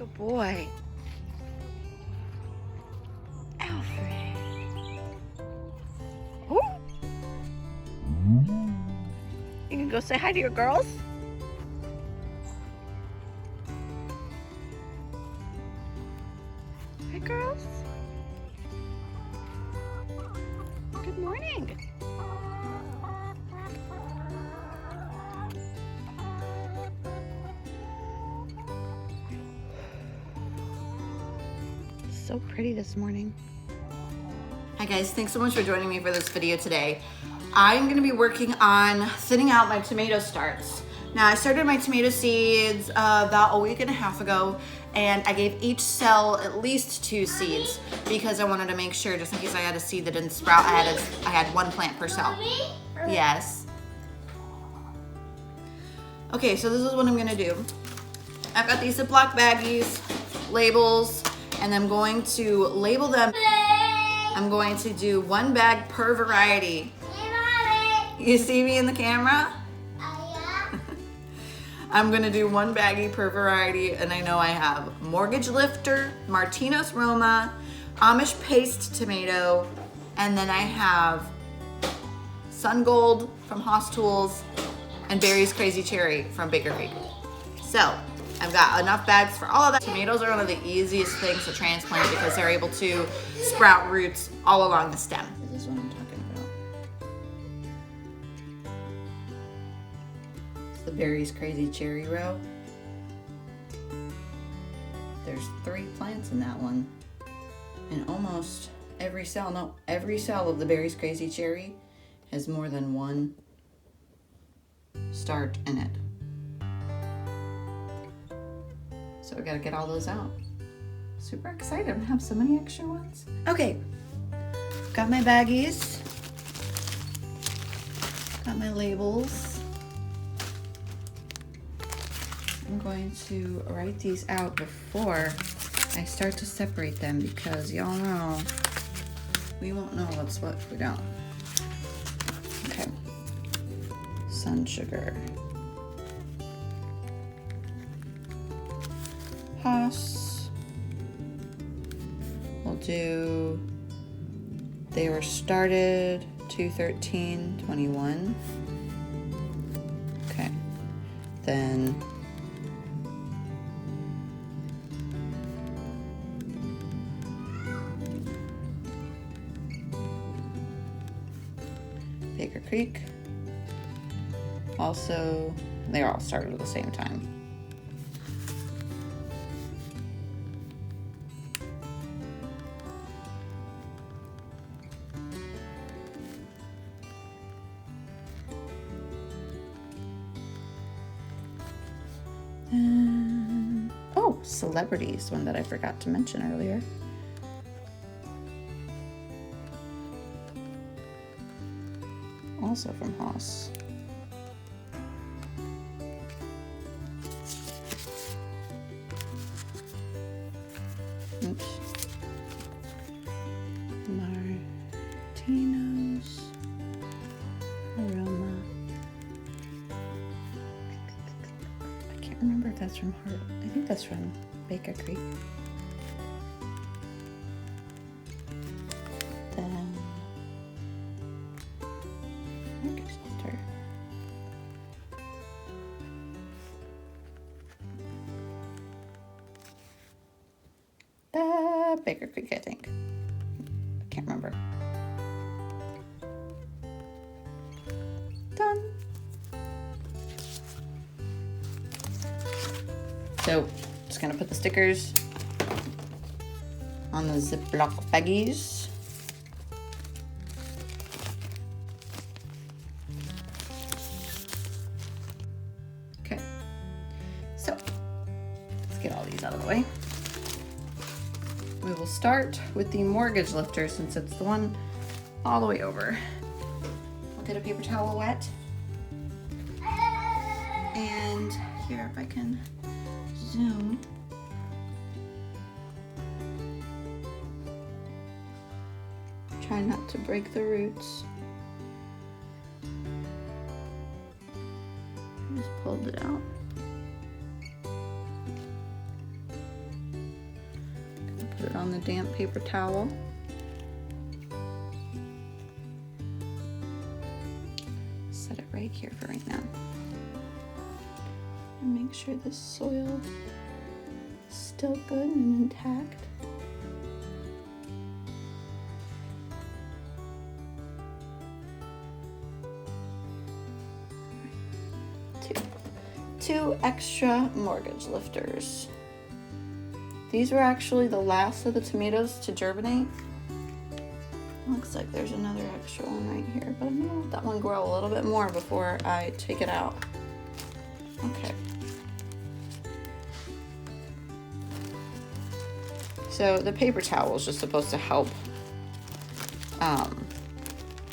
Good boy. Alfred. Ooh. You can go say hi to your girls? Hi, girls. Good morning. So pretty this morning. Hi guys, thanks so much for joining me for this video today. I'm gonna be working on thinning out my tomato starts. Now I started my tomato seeds about a week and a half ago, and I gave each cell at least 2 seeds because I wanted to make sure, just in case I had a seed that didn't sprout, I had 1 plant per cell. Yes. Okay, so this is what I'm gonna do. I've got these Ziploc baggies, labels, and I'm going to label them. I'm going to do 1 bag per variety. You see me in the camera? I'm gonna do 1 baggie per variety, and I know I have Mortgage Lifter, Martinez Roma, Amish Paste Tomato, and then I have Sun Gold from Haas Tools and Barry's Crazy Cherry from Baker Creek. So I've got enough bags for all of that. Tomatoes are one of the easiest things to transplant because they're able to sprout roots all along the stem. This is what I'm talking about. It's the Barry's Crazy Cherry row. There's 3 plants in that one. And almost every cell of the Barry's Crazy Cherry has more than 1 start in it. So we gotta get all those out. Super excited, I'm gonna have so many extra ones. Okay, got my baggies, got my labels. I'm going to write these out before I start to separate them because y'all know we won't know what's what if we don't. Okay, sun sugar. Haas. We'll do, they were started 2/13/21. Okay, then Baker Creek. Also, they all started at the same time. Oh, celebrities, one that I forgot to mention earlier. Also from Haas. Oops. Martino's Aroma. I can't remember if that's from Hart. I think that's from Baker Creek. Then Mortgage Lifter. Baker Creek, I think. I can't remember. Done. So, just gonna put the stickers on the Ziploc baggies. Okay, so let's get all these out of the way. We will start with the Mortgage Lifter since it's the one all the way over. I'll get a paper towel wet. And here, if I can zoom. Try not to break the roots. Just pulled it out. Put it on the damp paper towel. Set it right here for right now. And make sure the soil is still good and intact. Two extra mortgage lifters. These were actually the last of the tomatoes to germinate. Looks like there's another extra one right here, but I'm gonna let that one grow a little bit more before I take it out. Okay. So the paper towel is just supposed to help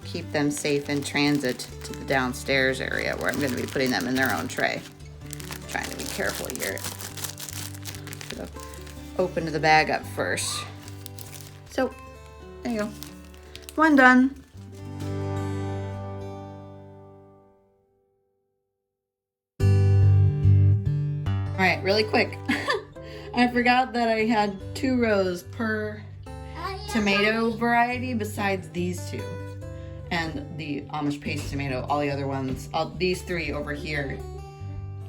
keep them safe in transit to the downstairs area where I'm going to be putting them in their own tray. I'm trying to be careful here. Should have opened the bag up first. So there you go. One done. All right, really quick. I forgot that I had 2 rows per tomato variety besides these 2. And the Amish paste tomato, all the other ones, these 3 over here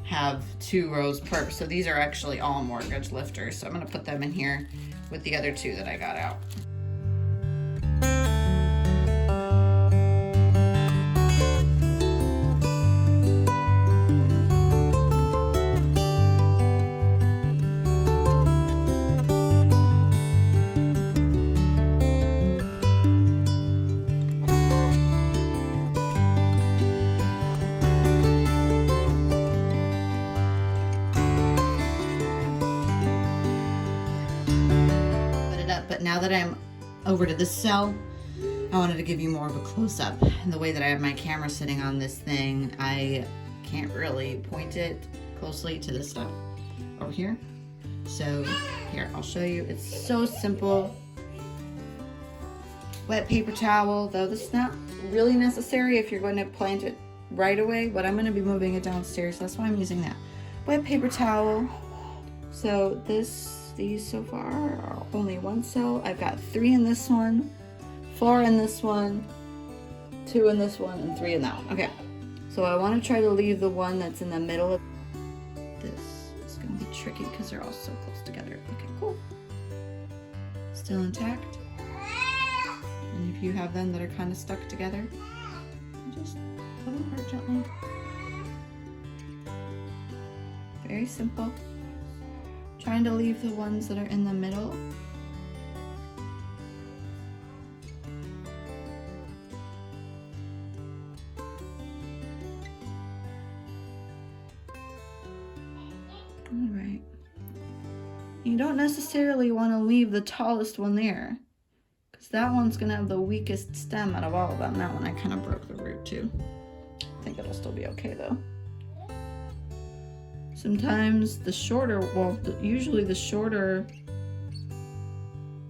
have 2 rows per. So these are actually all mortgage lifters. So I'm gonna put them in here with the other 2 that I got out. But now that I'm over to this cell, I wanted to give you more of a close-up. And the way that I have my camera sitting on this thing, I can't really point it closely to this stuff over here. So here, I'll show you. It's so simple. Wet paper towel, though this is not really necessary if you're going to plant it right away, but I'm going to be moving it downstairs. That's why I'm using that. Wet paper towel. So these so far are only 1 cell. I've got 3 in this one, 4 in this one, 2 in this one, and 3 in that one. Okay, so I want to try to leave the one that's in the middle of this. It's going to be tricky because they're all so close together. Okay, cool. Still intact. And if you have them that are kind of stuck together, just pull them apart gently. Very simple. Trying to leave the ones that are in the middle. All right. You don't necessarily want to leave the tallest one there, because that one's going to have the weakest stem out of all of them. That one I kind of broke the root too. I think it'll still be okay though. Sometimes the shorter, usually the shorter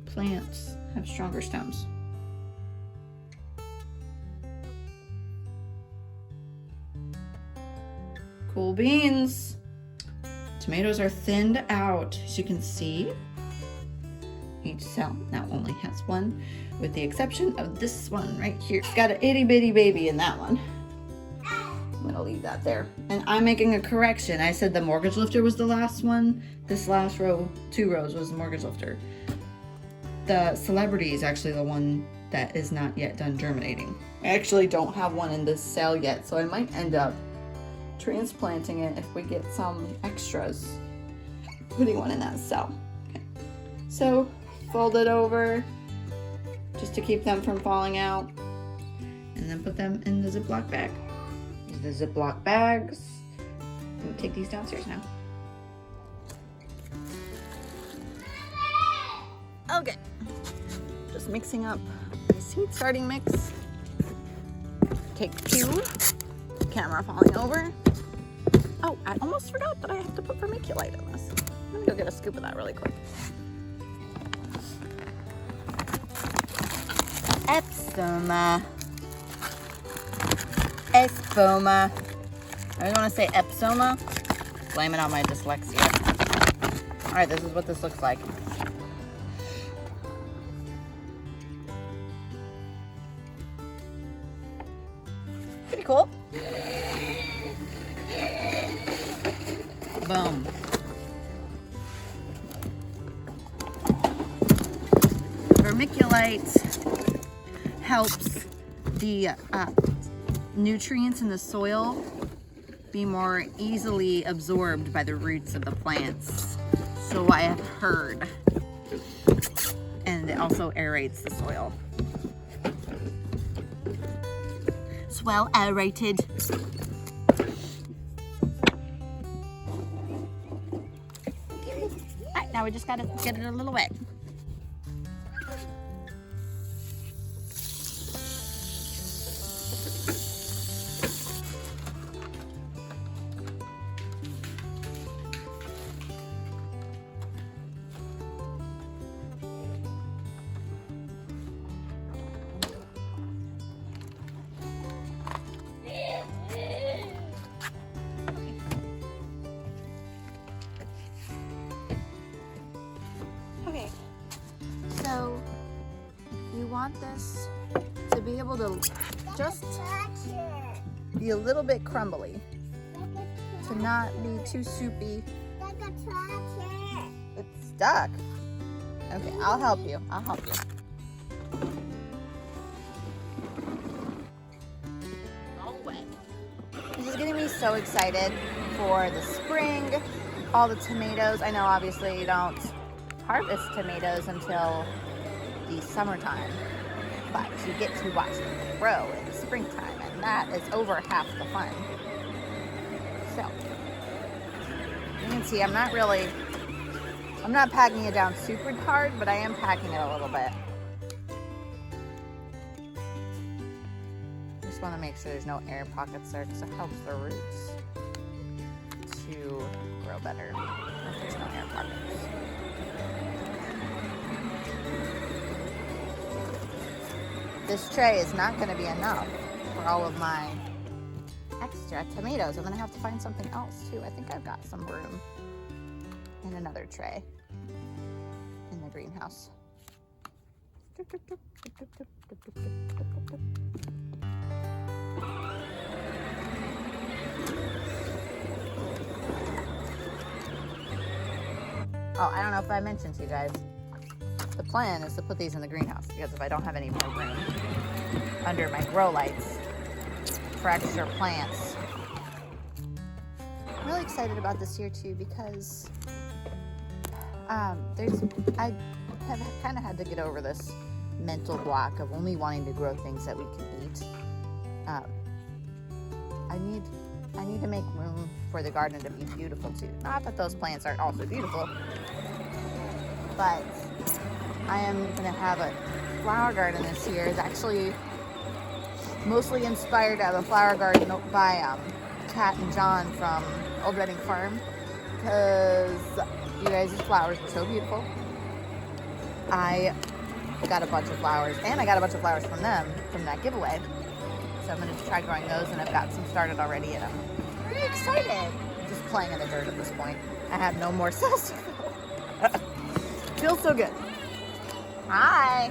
plants have stronger stems. Cool beans. Tomatoes are thinned out, as you can see. Each cell now only has 1, with the exception of this one right here. It's got an itty bitty baby in that one. I'm gonna leave that there. And I'm making a correction. I said the mortgage lifter was the last one. This last row, 2 rows, was the mortgage lifter. The celebrity is actually the one that is not yet done germinating. I actually don't have one in this cell yet, so I might end up transplanting it if we get some extras, putting one in that cell. Okay. So fold it over just to keep them from falling out, and then put them in the Ziploc bag. The Ziploc bags. We'll take these downstairs now. Okay, just mixing up my seed starting mix. Take 2. Camera falling over. Oh, I almost forgot that I have to put vermiculite in this. Let me go get a scoop of that really quick. Epsoma. Espoma. I always want to say Epsoma. Blame it on my dyslexia. Alright, this is what this looks like. vermiculite helps the nutrients in the soil be more easily absorbed by the roots of the plants. So I have heard. And it also aerates the soil. It's well aerated. Alright, now we just gotta get it a little wet. Okay, so you want this to be able to just be a little bit crumbly, to not be too soupy. It's stuck. Okay, I'll help you. I'll help you. All wet. This is getting me so excited for the spring, all the tomatoes. I know obviously you don't harvest tomatoes until the summertime, but you get to watch them grow in the springtime, and that is over half the fun. So you can see I'm not packing it down super hard, but I am packing it a little bit. Just want to make sure there's no air pockets there because it helps the roots to grow better if there's no air pockets. This tray is not going to be enough for all of my extra tomatoes. I'm going to have to find something else too. I think I've got some room in another tray in the greenhouse. Oh, I don't know if I mentioned to you guys. The plan is to put these in the greenhouse because if I don't have any more room under my grow lights for extra plants. I'm really excited about this year too because I have kind of had to get over this mental block of only wanting to grow things that we can eat. I need to make room for the garden to be beautiful too. Not that those plants aren't also beautiful, but I am going to have a flower garden this year. It's actually mostly inspired out of a flower garden by Kat and John from Old Reading Farm because you guys' flowers are so beautiful. I got a bunch of flowers, and I got a bunch of flowers from them from that giveaway. So I'm going to try growing those, and I've got some started already, and I'm really excited. I'm just playing in the dirt at this point. I have no more cells to fill. Feels so good. Hi.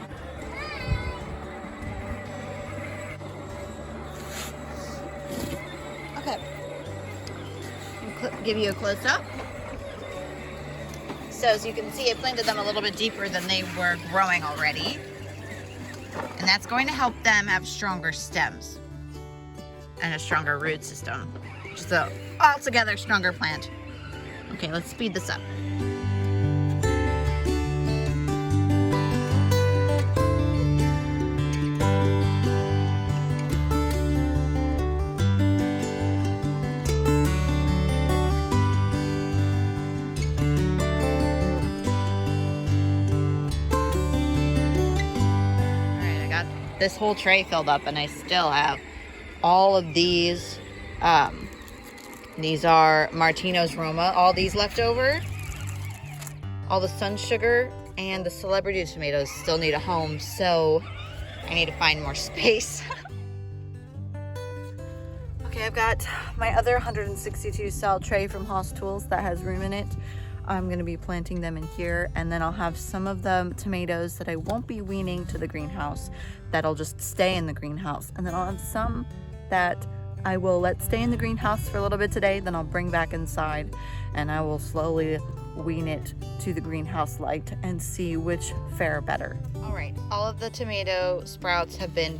Okay. Give you a close-up. So as you can see, I planted them a little bit deeper than they were growing already. And that's going to help them have stronger stems and a stronger root system. Just an altogether stronger plant. Okay, let's speed this up. This whole tray filled up, and I still have all of these. These are Martino's Roma. All these left over, all the sun sugar and the celebrity tomatoes still need a home, so I need to find more space. Okay, I've got my other 162 cell tray from Haas Tools that has room in it. I'm going to be planting them in here, and then I'll have some of the tomatoes that I won't be weaning to the greenhouse that'll just stay in the greenhouse, and then I'll have some that I will let stay in the greenhouse for a little bit today, then I'll bring back inside, and I will slowly wean it to the greenhouse light and see which fare better. All right, all of the tomato sprouts have been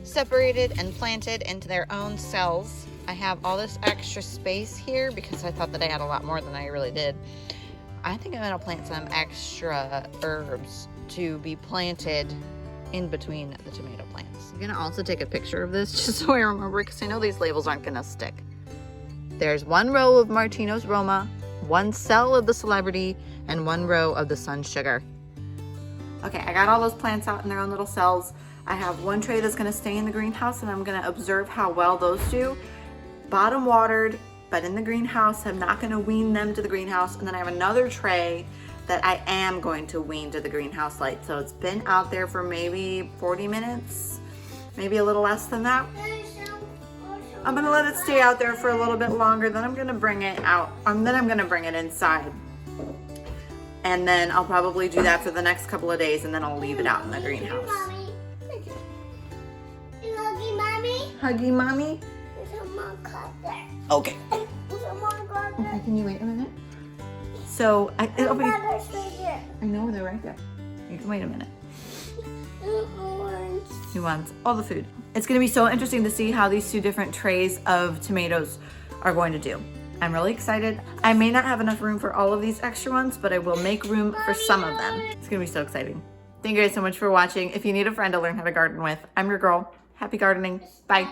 separated and planted into their own cells. I have all this extra space here because I thought that I had a lot more than I really did. I think I'm gonna plant some extra herbs to be planted in between the tomato plants. I'm gonna also take a picture of this just so I remember, because I know these labels aren't gonna stick. There's one row of Martino's Roma, one cell of the Celebrity, and one row of the Sun Sugar. Okay, I got all those plants out in their own little cells. I have one tray that's gonna stay in the greenhouse, and I'm gonna observe how well those do. Bottom watered, but in the greenhouse. I'm not gonna wean them to the greenhouse. And then I have another tray that I am going to wean to the greenhouse light. So it's been out there for maybe 40 minutes, maybe a little less than that. I'm gonna let it stay out there for a little bit longer, then I'm gonna bring it out, then I'm gonna bring it inside. And then I'll probably do that for the next couple of days, and then I'll leave it out in the greenhouse. Huggy mommy. Huggy mommy? There's a more cut there. Okay. There's a more cut there. Okay, can you wait a minute? So, it'll be, Father's right here. I know they're right there. You can wait a minute. Orange. He wants all the food. It's gonna be so interesting to see how these two different trays of tomatoes are going to do. I'm really excited. I may not have enough room for all of these extra ones, but I will make room for some of them. It's gonna be so exciting. Thank you guys so much for watching. If you need a friend to learn how to garden with, I'm your girl. Happy gardening. Bye.